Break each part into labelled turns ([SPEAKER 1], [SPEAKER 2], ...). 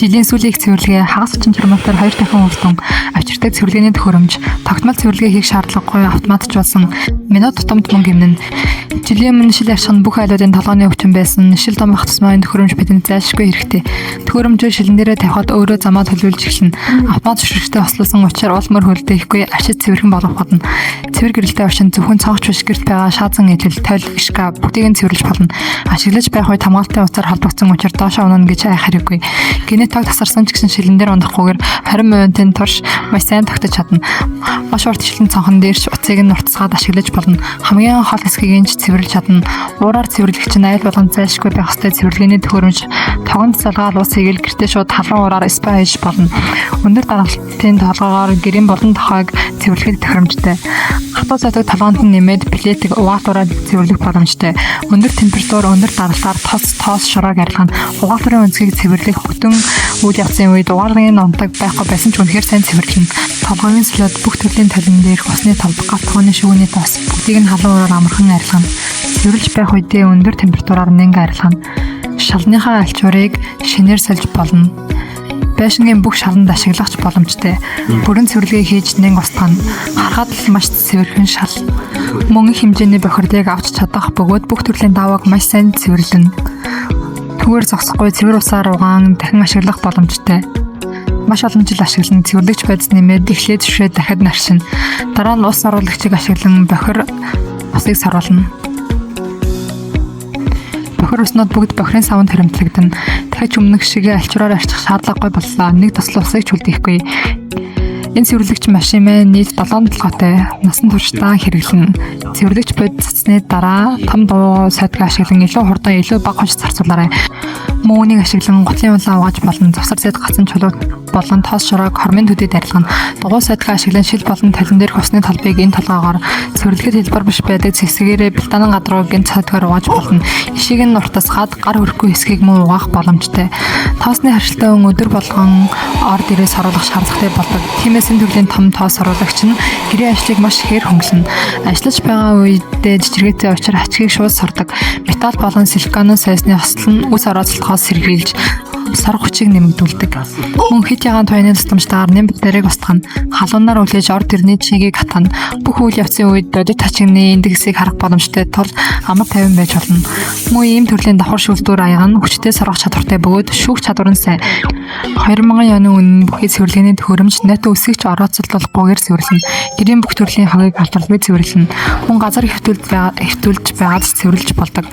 [SPEAKER 1] Жилийн сүүлийн цэвэрлэгээ хагас 30 км-аар 2 дахин үрдэн авчирдаг цэвэрлэгээний төхөөрөмж, тогтмол цэвэрлэгээ хийх шаардлагагүй автоматжуулсан минут тутамд мөнгө гэмнэн. Жилийн өмнө шил арчих нь бүх айлуудын толгойн өвчин байсан. Шил томох тусмын төхөөрөмж бидэнд зайлшгүй хэрэгтэй. Төхөөрөмжөө шилэн дээрээ тавихад өөрөө замаа төлөвлөж эхэлнэ. Автомат шүршигтэй хослуулсан учраас уул мөр хөлдөөхгүй арчид цэвэрхэн болгох болно. Цэвэр гэрэлтэй орчин зөвхөн цонхч биш гэрт байгаа шаазан илэл, тойл, шкаф бүгдийг нь цэвэрлэж болно. Ашиглаж байх үед хамгаалтын утсаар холбогдсон учраас доошоо унана гэж айх хэрэггүй. Гинэ тог тасарсан ч гэсэн шилэн дээр ундахгүйгээр 20% турш маш сайн тогтож чадна. Маш урт шилэн цонхон дээрч утсыг нь уртасгаад ашиглаж болно. Хамгийн хол хэсгийг нь цэвэрлэж чадна. Уураар цэвэрлэгч нь айл болгон зайлшгүй байх хэвээр цэвэрлэгээний төхөөрөмж тогонд салгаал усыг л гэртээ шууд халуун ураар спа хийж болно. Өндөр дараалтын толгоогоор гэрийн болон тохойг цэвэрлэхэд тохиромжтой. Хатуу цайдаг толгоонд нь нэмээд плетиг угаалтураар цэвэрлэх боломжтой. Өндөр температур, өндөр даралтаар тоос шороог арилгана. Угаалтурын өнцгийг цэвэрлэх бүтэн үйл явцын үед угаалгын унтаг байхгүй байсан ч үнэхээр сайн цэвэрлэнэ. Толгойн слот бүх төрлийн талин дээрх усны толбог галтгооны шүүний тоос бүгдийг нь халуун ураар амархан арилгана. Цэвэрлж байх үедээ өндөр температураар нэнг арилгана. Шалныхаа альчуурыг шинээр сольж болно. Байшингийн бүх шаланд ашиглагч боломжтой. Бүрэн цэвэрлэгээ хийж нэн устгана. Харахад л маш цэвэрхэн шал. Мөнгө хэмжээний бохирдыг авч чадах бөгөөд бүх төрлийн давааг маш сайн цэвэрлэнэ. Түгээр зогсохгүй цэвэр усаар угаан дахин ашиглах боломжтой. Маш олон жил ашиглан цэвэрлэгч байдс нэмээд эхлээд шүрээ дахиад наршина. Дараа нь ус оруулагчийг ашиглан бохир усыг саруулна. Бохир уснууд бүгд бохирын савнд хоримтлагдана. Дахиж өмнөх шиг альчураар арчих шаардлагагүй боллоо. Нэг тослол усыг чүлдэхгүй. Энэ цэвэрлэгч машин маань нийт 7 толгойтой. Насан туршдаа хэрэглэнэ. Цэвэрлэгч бод цэцний дараа том дуу сойдг ашиглан илүү хурдан илүү бага хонч зарцуулаарай. Мөн үнийг ашиглан гутлын улаан угааж болон завсар зэд гацсан чулуу болон тоос шороог хормын төдөд арилгана. Дугуй сойдг ашиглан шил болон талин дээрх усны толбыг энэ толгоогоор цэвэрлэхэд хэлбэр биш байдаг зэвсгээрээ бэлтанан гадрууг энэ цойдгоор угааж болно. Ишийг нь уртасгаад гар хөрөхгүй хэсгийг мөн угаах боломжтой. Тоосны харшилтай өдөр болгон ор дээрээс оруулах шаардлагатай болдог. Тиймээс энэ төрлийн том тоос оруулагч нь гэрийн ажлыг маш ихээр хөнгөлнө. Ажиллаж байгаа үедээ жижигтэй учраас ачгийг шууд сордог. Металл болон силиконын сойсны хослол нь үс орооцолтохоос сэргийлж сар хүчийг нэмэгдүүлдэг. Мөн хит ягаан туяаны тусламжтайгаар нэмбит дээрийг устгана. Халуунаар үлээж ор дэрний чигийг хатгана. Бүх үйл явцын үед бодит тачигны индексийг харах боломжтой тул амар тайван байж болно. Мөн ийм төрлийн давхар шүүлтүүр аяга нь хүчтэй соргох чадвартай бөгөөд шүүх чадвар нь сайн. 2000 оны өмнө бүхий цэвэрлэгээний төхөөрөмж NATO үсгийч орооцолтолгүйгээр цэвэрлэнэ. Гэрийн бүх төрлийн хагийг халдваргүй цэвэрлэнэ. Мөн газар хэвтүүлж байгаад цэвэрлж болдог.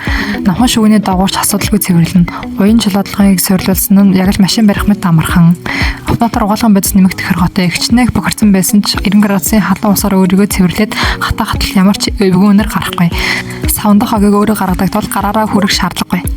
[SPEAKER 1] Намхан шүүгний дагуулч асуудалгүй цэвэрлэнэ. Уян чулуудлогыг суйрлуулсан нь яг л машин барих мэт амархан. Автоматар угаалган бодис нэмэгдэх хэрэготой ихчнээх бохирдсан байсан ч 90 градусын халуун усаар өөрийгөө цэвэрлээд хатаа хатал ямар ч өвгөнөр гарахгүй. Савндах хагийг өөрөө гаргадаг тул гараараа хүрэх шаардлагагүй.